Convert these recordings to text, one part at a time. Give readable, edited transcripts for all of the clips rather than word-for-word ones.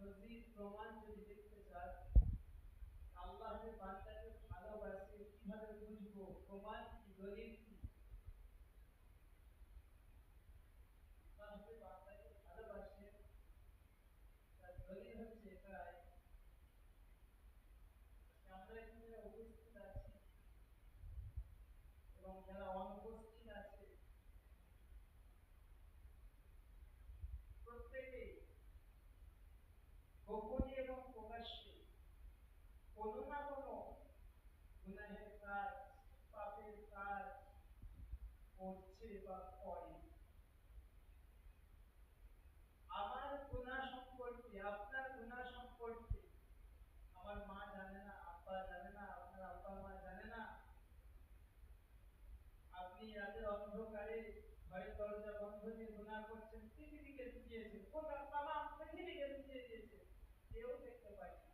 নজির প্রমাণ যদি দেখতে চান, আল্লাহ যে বান্দাকে ভালোবাসে কিভাবে বুঝবো? প্রমাণ কি, দলিল কি? আল্লাহ যে বান্দাকে ভালোবাসে তার দলিল হচ্ছে এটাই, আমরা এখানে উপস্থিত আছি এবং যারা অনুপস্থিত আছে প্রত্যেকেই গোপনে এবং প্রকাশ্যে কোনো না কোনো গুনাহের কাজ, পাপের কাজ করছে বা করে। আমার গুনাহ সম্পর্কে, আপনার গুনাহ সম্পর্কে আমার মা জানে না, আব্বা জানে না, আপনার আব্বা মা জানে না। আপনি রাতের অন্ধকারে ঘরের দরজা বন্ধ দিয়ে গুনাহ করছেন, পৃথিবীকে লুকিয়েছেন, গোটা তামাম পৃথিবীকে লুকিয়ে দিয়েছেন, কেউ দেখতে পায় না,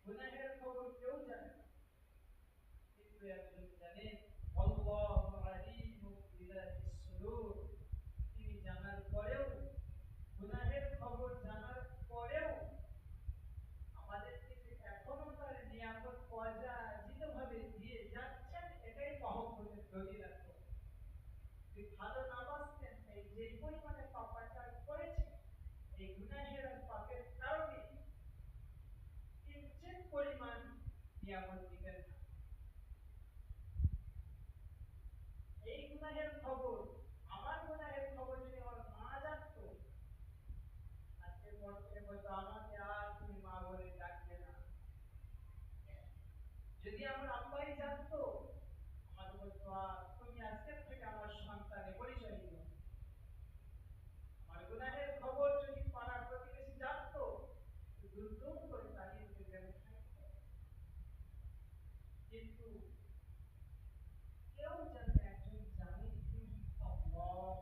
গুনাহের খবর কেউ জানে না। কিন্তু একজন জানেন, আল্লাহু আলিমুম বিযাতিস সুদূর, তিনি জানার পরেও, গুনাহের খবর জানার পরেও আমাদেরকে যে এখনো তার নিয়ামত অযাচিতভাবে দিয়ে যাচ্ছেন, এটাই মহব্বতের দলিল। যে ভালো না বাঁচতেন, এই যে পরিমাণে পাপাচার করেছেন, এই গুনাহের আর পাপের কারণে কিঞ্চিত পরিমাণ নিয়ামত দিবেন না। এই গুনাহের খবর, আমার গুনাহের খবর যদি আমার মা জানতো, আজকের পর থেকে বলতো আমাকে আর তুমি মা বলে ডাকবে না। যদি আমার আব্বাই জানতো, আমাকে বলতো তুমি আজকের থেকে আমার সন্তানের পরিচয় দিও। আমার গুনাহের খবর যদি পাড়ার প্রতিবেশী জানতো, দূর দূর করে তাড়িয়ে দিতে দেবে। কিন্তু কেউ জানে, একজন জানে, তিনি আল্লাহ।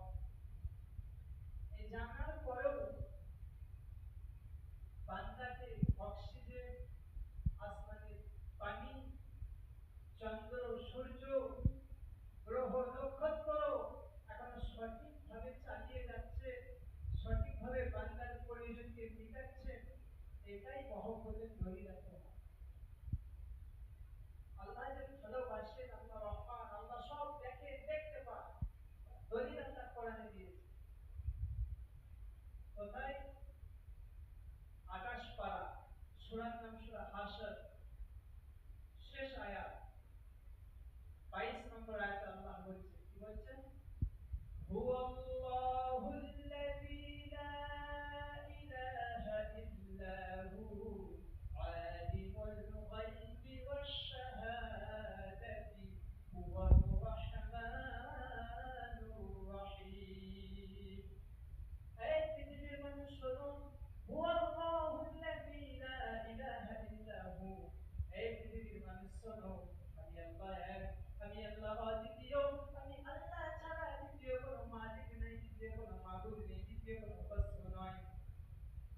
এই জানার পরেও বান্দাকে অক্সিজেন, আসমানের পানি, চন্দ্র, সূর্য, গ্রহ, নক্ষত্র এখনো সঠিকভাবে চালিয়ে যাচ্ছে, সঠিকভাবে বান্দার প্রয়োজনকে মেটাচ্ছে, এটাই মহব্বতের দলিল। আল্লাহ যে ভালোবাসেন, আল্লাহ রহমান, আল্লাহ সব দেখে, দেখতে পান, দলিল আল্লাহ কোরআনে দিয়েছে। কোথায়? আকাশ পারা, সূরার নাম সূরা হাসর, শেষ আয়াত 22 নম্বর আয়াতে আল্লাহ বলছে, কি বলছেন? হুয়াল্লাহুল্লাযী লা ইলাহা ইল্লা হু আলিমুল গায়বি ওয়াশ শাহাদাতি হুয়ার রাহমানুর রহিম। এই পৃথিবীর মানুষ শোনো, হুয়াল্লাহুল্লাযী লা ইলাহা ইল্লা হু, এই পৃথিবীর মানুষ শোনো, আমি আল্লাহ এক, আমি আল্লাহ অদ্বিতীয়, আমি আল্লাহ ছাড়া দ্বিতীয় কোনো মালিক নেই, দ্বিতীয় কোনো মাবুদ নেই, দ্বিতীয় কোনো বস্তু নয়।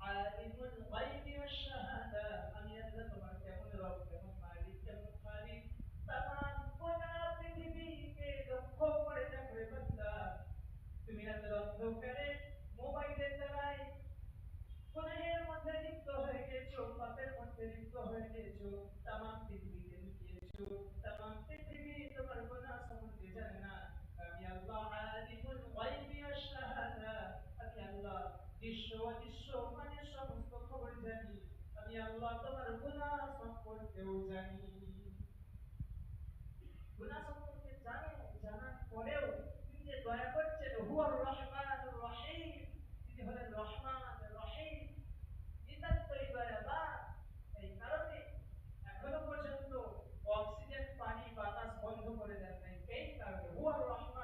আলিমুল গায়বি ওয়াশ শাহাদা, আমি আল্লাহ তোমার কেমন রব, কেমন মালিক, কেমন খালিক, তামাম গোটা পৃথিবীকে লক্ষ্য করে দেখো বান্দা, তুমি রাতের অন্ধকারে মোবাইলের দ্বারাই গুনাহের মধ্যে লিপ্ত হয়ে গেছো, পাপের মধ্যে লিপ্ত হয়ে গেছো, তামাম পৃথিবীকে লুকিয়েছো, তামাম পৃথিবী তোমার গুনাহ সম্বন্ধে জানে না। আমি আল্লাহ আলিমুল গায়বি ওয়াশ শাহাদা, আমি আল্লাহ দৃশ্য অদৃশ্য মানে সমস্ত খবর জানি, আমি আল্লাহ তোমার গুনাহ সম্পর্কেও জানি। গুনাহ সম্পর্কে জানে, জানার পরেও তিনি যে দয়া করছেন, হুয়ার রহমানুর রহিম, তিনি হলেন রহমান রহিম, নিতান্তই দয়াবান। এই কারণে এখনো পর্যন্ত অক্সিজেন, পানি, বাতাস বন্ধ করে দেন নাই। এই কারণে হুয়ার রহমান